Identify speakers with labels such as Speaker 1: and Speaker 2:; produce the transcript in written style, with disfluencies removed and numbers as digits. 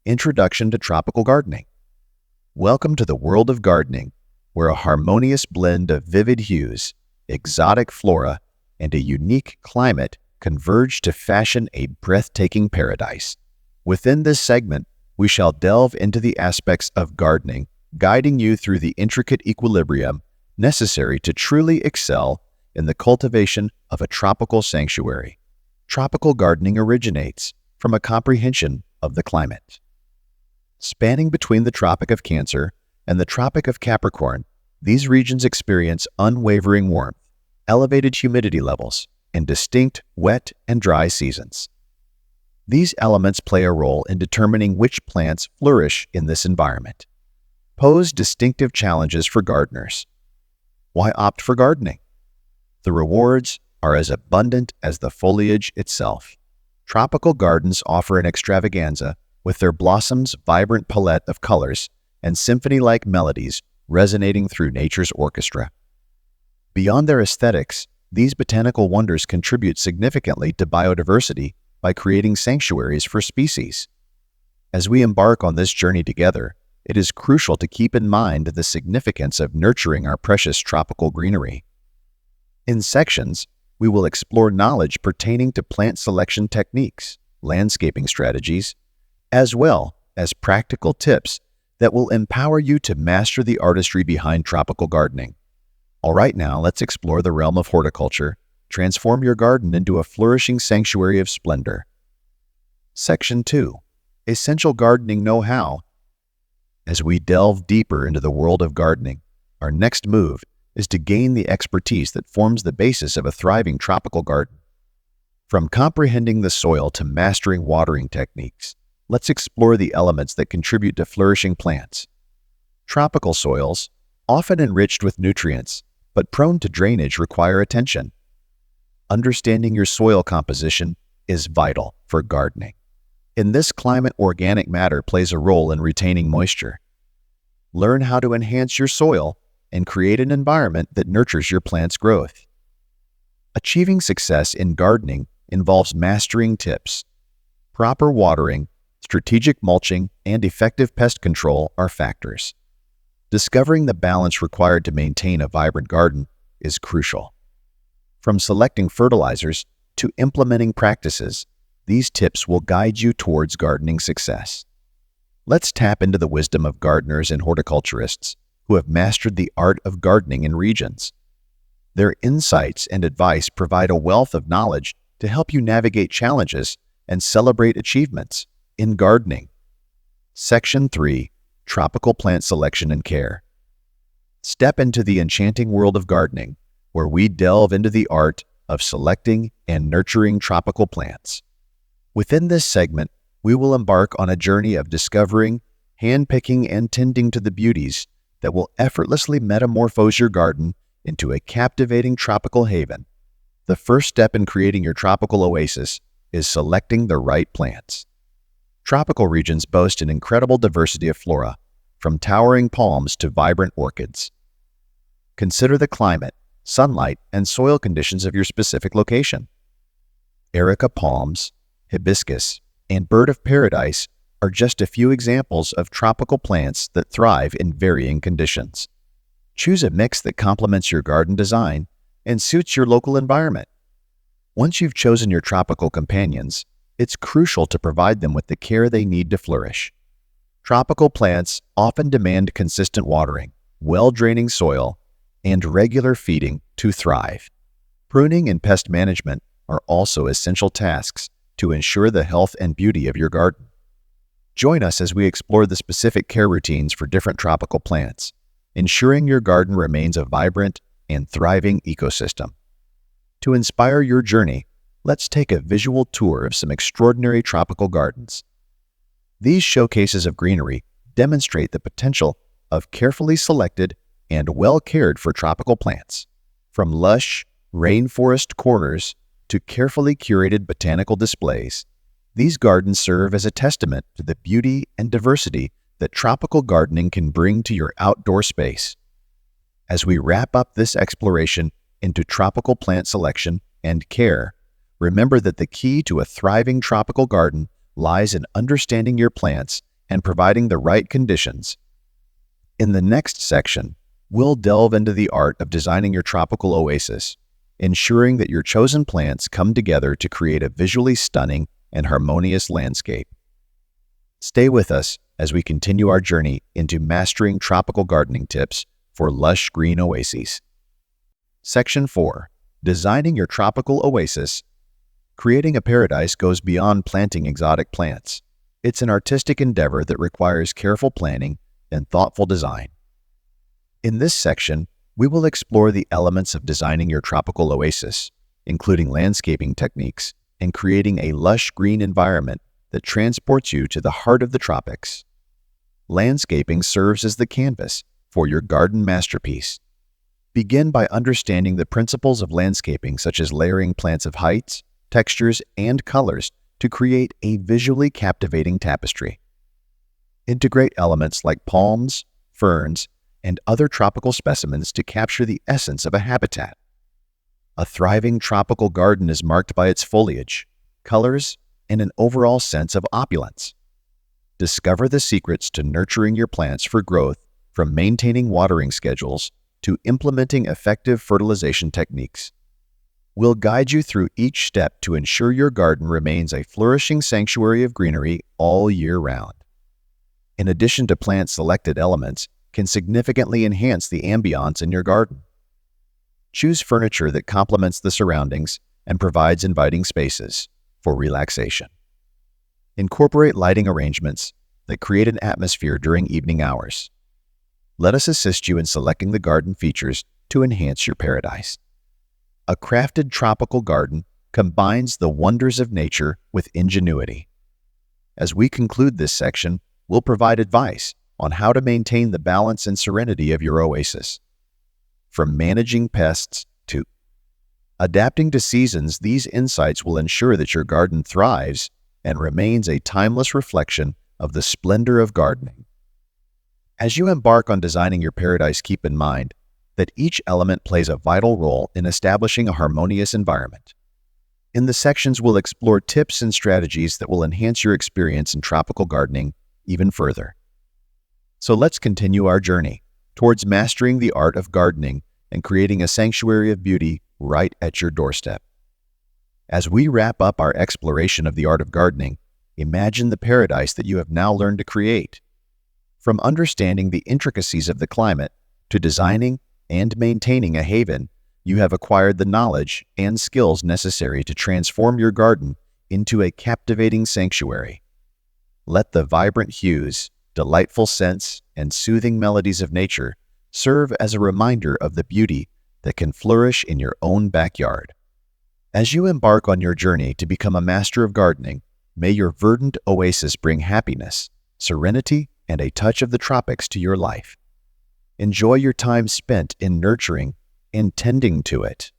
Speaker 1: Introduction to Tropical Gardening. Welcome to the world of gardening, where a harmonious blend of vivid hues, exotic flora, and a unique climate converge to fashion a breathtaking paradise. Within this segment, we shall delve into the aspects of gardening, guiding you through the intricate equilibrium necessary to truly excel in the cultivation of a tropical sanctuary. Tropical gardening originates from a comprehension of the climate. Spanning between the Tropic of Cancer and the Tropic of Capricorn, these regions experience unwavering warmth, elevated humidity levels, and distinct wet and dry seasons. These elements play a role in determining which plants flourish in this environment, pose distinctive challenges for gardeners. Why opt for gardening? The rewards are as abundant as the foliage itself. Tropical gardens offer an extravaganza with their blossoms' vibrant palette of colors and symphony-like melodies resonating through nature's orchestra. Beyond their aesthetics, these botanical wonders contribute significantly to biodiversity by creating sanctuaries for species. As we embark on this journey together, it is crucial to keep in mind the significance of nurturing our precious tropical greenery. In sections, we will explore knowledge pertaining to plant selection techniques, landscaping strategies, as well as practical tips that will empower you to master the artistry behind tropical gardening. All right, now let's explore the realm of horticulture. Transform your garden into a flourishing sanctuary of splendor. Section 2. Essential Gardening Know-How. As we delve deeper into the world of gardening, our next move is to gain the expertise that forms the basis of a thriving tropical garden. From comprehending the soil to mastering watering techniques, let's explore the elements that contribute to flourishing plants. Tropical soils, often enriched with nutrients, but prone to drainage, require attention. Understanding your soil composition is vital for gardening. In this climate, organic matter plays a role in retaining moisture. Learn how to enhance your soil and create an environment that nurtures your plant's growth. Achieving success in gardening involves mastering tips. Proper watering, strategic mulching, and effective pest control are factors. Discovering the balance required to maintain a vibrant garden is crucial. From selecting fertilizers to implementing practices, these tips will guide you towards gardening success. Let's tap into the wisdom of gardeners and horticulturists who have mastered the art of gardening in regions. Their insights and advice provide a wealth of knowledge to help you navigate challenges and celebrate achievements in gardening. Section 3. Tropical Plant Selection and Care. Step into the enchanting world of gardening, where we delve into the art of selecting and nurturing tropical plants. Within this segment, we will embark on a journey of discovering, handpicking, and tending to the beauties that will effortlessly metamorphose your garden into a captivating tropical haven. The first step in creating your tropical oasis is selecting the right plants. Tropical regions boast an incredible diversity of flora, from towering palms to vibrant orchids. Consider the climate, sunlight, and soil conditions of your specific location. Erica palms, hibiscus, and bird of paradise are just a few examples of tropical plants that thrive in varying conditions. Choose a mix that complements your garden design and suits your local environment. Once you've chosen your tropical companions, it's crucial to provide them with the care they need to flourish. Tropical plants often demand consistent watering, well-draining soil, and regular feeding to thrive. Pruning and pest management are also essential tasks to ensure the health and beauty of your garden. Join us as we explore the specific care routines for different tropical plants, ensuring your garden remains a vibrant and thriving ecosystem. To inspire your journey, let's take a visual tour of some extraordinary tropical gardens. These showcases of greenery demonstrate the potential of carefully selected and well-cared-for tropical plants. From lush, rainforest corners to carefully curated botanical displays, these gardens serve as a testament to the beauty and diversity that tropical gardening can bring to your outdoor space. As we wrap up this exploration into tropical plant selection and care, remember that the key to a thriving tropical garden lies in understanding your plants and providing the right conditions. In the next section, we'll delve into the art of designing your tropical oasis, ensuring that your chosen plants come together to create a visually stunning and harmonious landscape. Stay with us as we continue our journey into mastering tropical gardening tips for lush green oases. Section 4. Designing your tropical oasis. Creating a paradise goes beyond planting exotic plants. It's an artistic endeavor that requires careful planning and thoughtful design. In this section, we will explore the elements of designing your tropical oasis, including landscaping techniques and creating a lush green environment that transports you to the heart of the tropics. Landscaping serves as the canvas for your garden masterpiece. Begin by understanding the principles of landscaping, such as layering plants of heights, textures, and colors to create a visually captivating tapestry. Integrate elements like palms, ferns, and other tropical specimens to capture the essence of a habitat. A thriving tropical garden is marked by its foliage, colors, and an overall sense of opulence. Discover the secrets to nurturing your plants for growth, from maintaining watering schedules to implementing effective fertilization techniques. We'll guide you through each step to ensure your garden remains a flourishing sanctuary of greenery all year round. In addition to plant-selected elements, can significantly enhance the ambiance in your garden. Choose furniture that complements the surroundings and provides inviting spaces for relaxation. Incorporate lighting arrangements that create an atmosphere during evening hours. Let us assist you in selecting the garden features to enhance your paradise. A crafted tropical garden combines the wonders of nature with ingenuity. As we conclude this section, we'll provide advice on how to maintain the balance and serenity of your oasis. From managing pests to adapting to seasons, these insights will ensure that your garden thrives and remains a timeless reflection of the splendor of gardening. As you embark on designing your paradise, keep in mind that each element plays a vital role in establishing a harmonious environment. In the sections, we'll explore tips and strategies that will enhance your experience in tropical gardening even further. So let's continue our journey towards mastering the art of gardening and creating a sanctuary of beauty right at your doorstep. As we wrap up our exploration of the art of gardening, imagine the paradise that you have now learned to create. From understanding the intricacies of the climate to designing and maintaining a haven, you have acquired the knowledge and skills necessary to transform your garden into a captivating sanctuary. Let the vibrant hues, delightful scents, and soothing melodies of nature serve as a reminder of the beauty that can flourish in your own backyard. As you embark on your journey to become a master of gardening, may your verdant oasis bring happiness, serenity, and a touch of the tropics to your life. Enjoy your time spent in nurturing and tending to it.